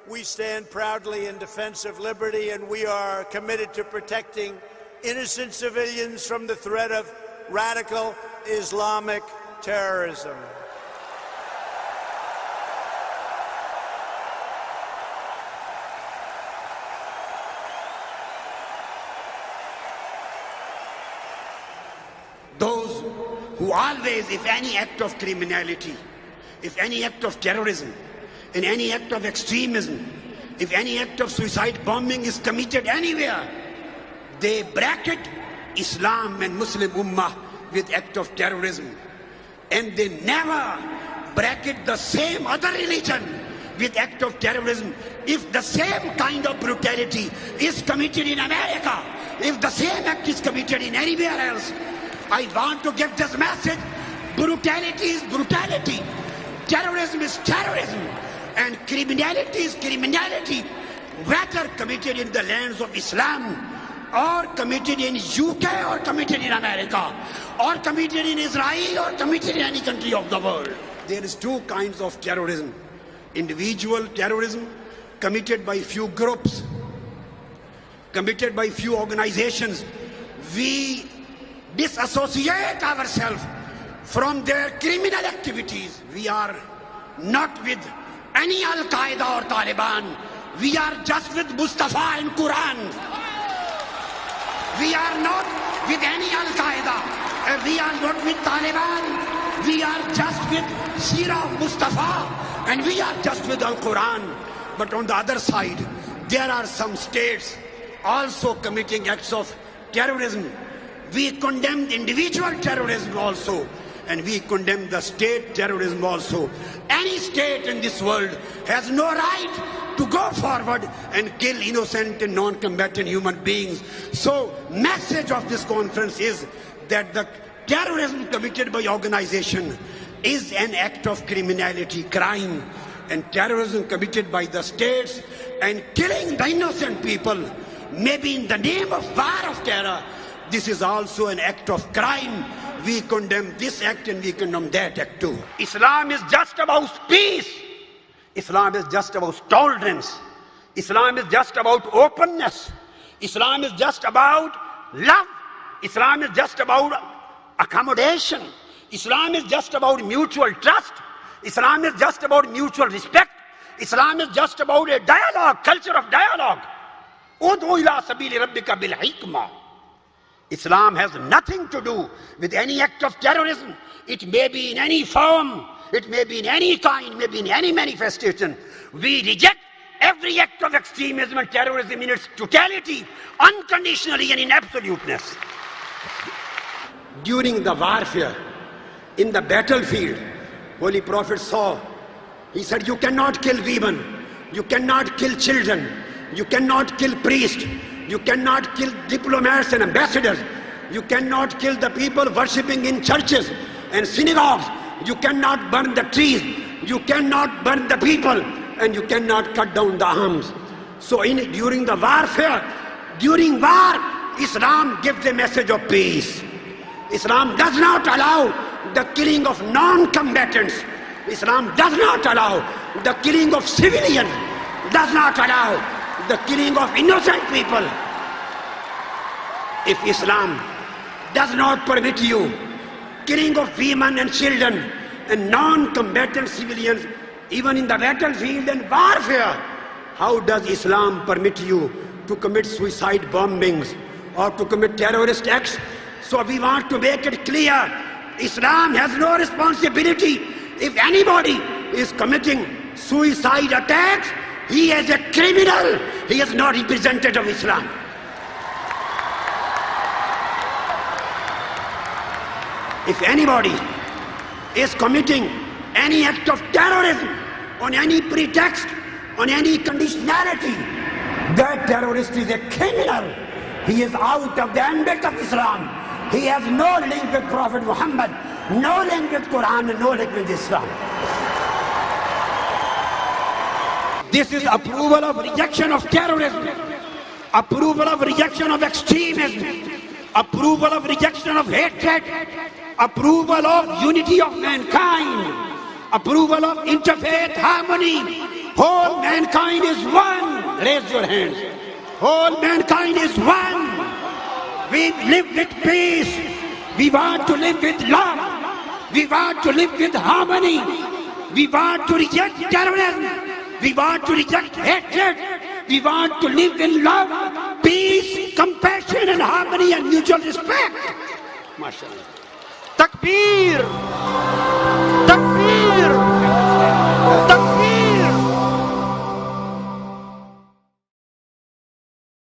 We stand proudly in defense of liberty, and we are committed to protecting innocent civilians from the threat of radical Islamic terrorism. Those who always, if any act of criminality, if any act of terrorism, in any act of extremism, if any act of suicide bombing is committed anywhere, they bracket Islam and Muslim Ummah with act of terrorism. And they never bracket the same other religion with act of terrorism. If the same kind of brutality is committed in America, if the same act is committed in anywhere else, I want to give this message: brutality is brutality, terrorism is terrorism, and criminality is criminality, whether committed in the lands of Islam, or committed in UK, or committed in America, or committed in Israel, or committed in any country of the world. There is two kinds of terrorism: individual terrorism, committed by few groups, committed by few organizations. We disassociate ourselves from their criminal activities. We are not with any Al-Qaeda or Taliban. We are just with Mustafa and Quran. We are not with any Al-Qaeda. We are not with Taliban. We are just with Sirah Mustafa, and we are just with Al-Quran. But on the other side, there are some states also committing acts of terrorism. We condemn individual terrorism also, and we condemn the state terrorism also. Any state in this world has no right to go forward and kill innocent and non-combatant human beings. So, message of this conference is that the terrorism committed by organization is an act of criminality, crime, and terrorism committed by the states and killing the innocent people, maybe in the name of war of terror, this is also an act of crime. We condemn this act and we condemn that act too. Islam is just about peace. Islam is just about tolerance. Islam is just about openness. Islam is just about love. Islam is just about accommodation. Islam is just about mutual trust. Islam is just about mutual respect. Islam is just about a dialogue, culture of dialogue. Ud'u ila sabili rabbika bil hikmah. Islam has nothing to do with any act of terrorism. It may be in any form, it may be in any kind, may be in any manifestation. We reject every act of extremism and terrorism in its totality, unconditionally and in absoluteness. During the warfare, in the battlefield, Holy Prophet saw, he said, you cannot kill women, you cannot kill children, you cannot kill priests, you cannot kill diplomats and ambassadors. You cannot kill the people worshipping in churches and synagogues. You cannot burn the trees. You cannot burn the people. And you cannot cut down the arms. So during the warfare, during war, Islam gives a message of peace. Islam does not allow the killing of non-combatants. Islam does not allow the killing of civilians. Does not allow the killing of innocent people. If Islam does not permit you killing of women and children and non-combatant civilians, even in the battlefield and warfare, how does Islam permit you to commit suicide bombings or to commit terrorist acts? So we want to make it clear, Islam has no responsibility. If anybody is committing suicide attacks, he is a criminal. He is not representative of Islam. If anybody is committing any act of terrorism on any pretext, on any conditionality, that terrorist is a criminal. He is out of the ambit of Islam. He has no link with Prophet Muhammad, no link with Quran, and no link with Islam. This is approval of rejection of terrorism, approval of rejection of extremism, approval of rejection of hatred, approval of unity of mankind, approval of interfaith harmony, Whole mankind is one. Raise your hands. Whole mankind is one. We live with peace. We want to live with love. We want to live with harmony. We want to reject terrorism. We want to reject hatred. We want to live in love, peace, compassion and harmony and mutual respect. MashaAllah. Takbir!